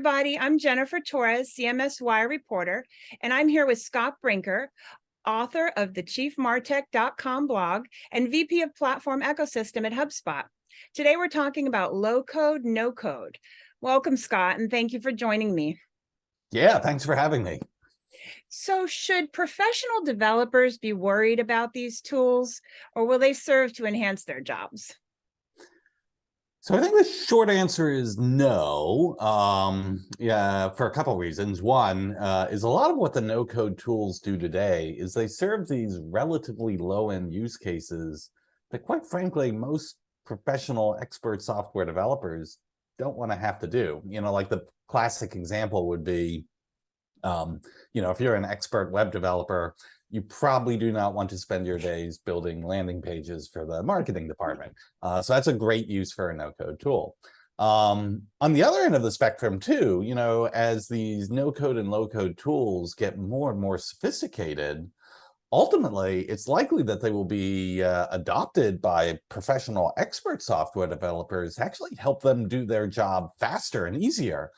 everybody. I'm Jennifer Torres, CMSWire reporter, and I'm here with Scott Brinker, author of the chiefmartech.com blog and VP of Platform Ecosystem at HubSpot. Today, we're talking about low code, no code. Welcome, Scott, and thank you for joining me. Yeah, thanks for having me. So should professional developers be worried about these tools, or will they serve to enhance their jobs? So I think the short answer is no, yeah, for a couple of reasons. One is a lot of what the no-code tools do today is they serve these relatively low-end use cases that, quite frankly, most professional expert software developers don't want to have to do. Like the classic example would be, if you're an expert web developer, you probably do not want to spend your days building landing pages for the marketing department. So that's a great use for a no-code tool. On the other end of the spectrum too, as these no-code and low-code tools get more and more sophisticated, ultimately, it's likely that they will be adopted by professional expert software developers to actually help them do their job faster and easier.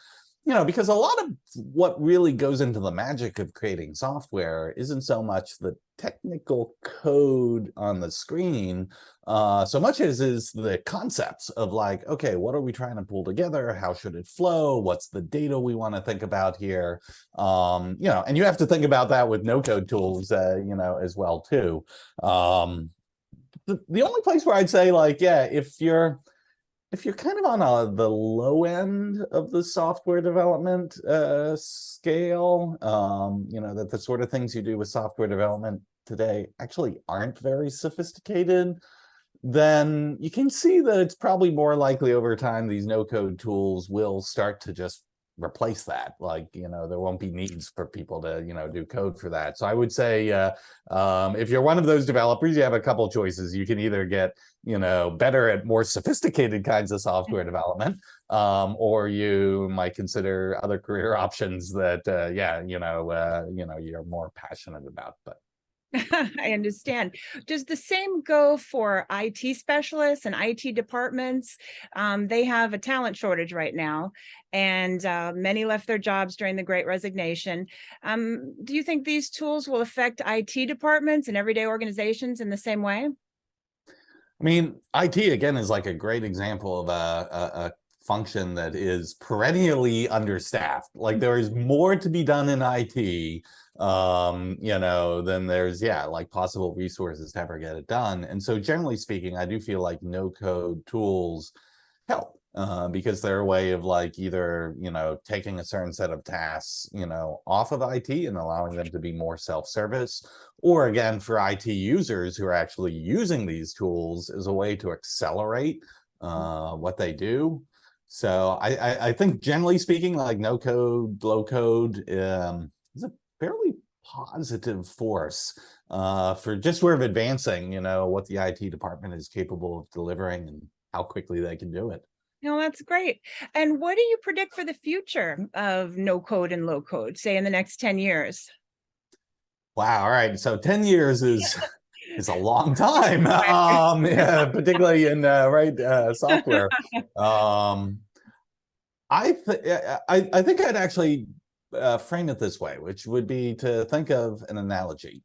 Because a lot of what really goes into the magic of creating software isn't so much the technical code on the screen, so much as is the concepts of like, okay, what are we trying to pull together? How should it flow? What's the data we want to think about here? And you have to think about that with no-code tools, as well too. The only place where I'd say, like, yeah, if you're kind of on the low end of the software development scale, that the sort of things you do with software development today actually aren't very sophisticated, then you can see that it's probably more likely over time these no-code tools will start to just replace that. Like, there won't be needs for people to, do code for that. So I would say if you're one of those developers, you have a couple choices. You can either get, better at more sophisticated kinds of software development, or you might consider other career options that, you're more passionate about. But I understand. Does the same go for IT specialists and IT departments? They have a talent shortage right now, and many left their jobs during the Great Resignation. Do you think these tools will affect IT departments and everyday organizations in the same way? I mean, IT, again, is like a great example of a function that is perennially understaffed. Like, there is more to be done in IT, than there's, like possible resources to ever get it done. And so generally speaking, I do feel like no-code tools help because they're a way of like either, taking a certain set of tasks, off of IT and allowing them to be more self-service, or again, for IT users who are actually using these tools as a way to accelerate what they do. So I think generally speaking, like no code, low code is a fairly positive force for just sort of advancing, what the IT department is capable of delivering and how quickly they can do it. That's great. And what do you predict for the future of no code and low code, say in the next 10 years? Wow. All right. So 10 years is a long time, particularly in software. I think I'd actually frame it this way, which would be to think of an analogy.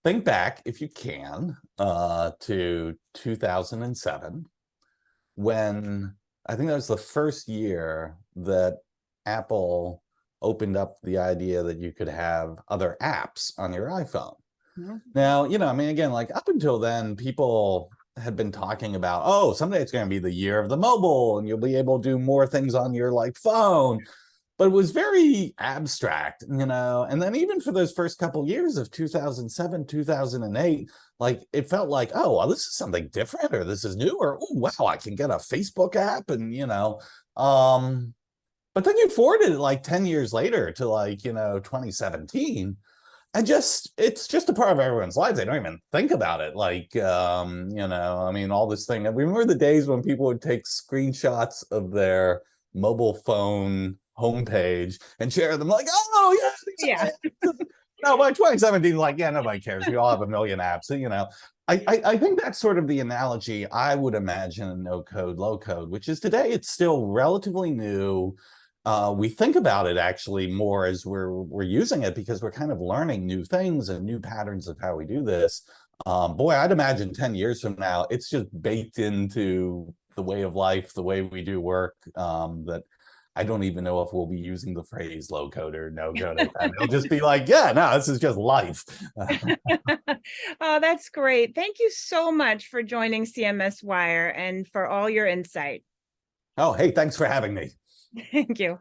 Think back, if you can, to 2007, when I think that was the first year that Apple opened up the idea that you could have other apps on your iPhone. Mm-hmm. Now, again, like up until then, people had been talking about, oh, someday it's going to be the year of the mobile and you'll be able to do more things on your phone. But it was very abstract, and then even for those first couple years of 2007, 2008, like it felt like, oh, well, this is something different, or this is new, or oh, wow, I can get a Facebook app, and but then you forwarded it like 10 years later to 2017, and it's just a part of everyone's lives. They don't even think about it. All this thing. I remember the days when people would take screenshots of their mobile phone homepage and share them like, oh yeah. No, by 2017, nobody cares. We all have a million apps. I think that's sort of the analogy I would imagine no code, low code, which is today it's still relatively new. We think about it actually more as we're using it, because we're kind of learning new things and new patterns of how we do this. Boy, I'd imagine 10 years from now, it's just baked into the way of life, the way we do work, that I don't even know if we'll be using the phrase low code or no code. It'll just be like, yeah, no, this is just life. Oh, that's great. Thank you so much for joining CMS Wire and for all your insight. Oh, hey, thanks for having me. Thank you.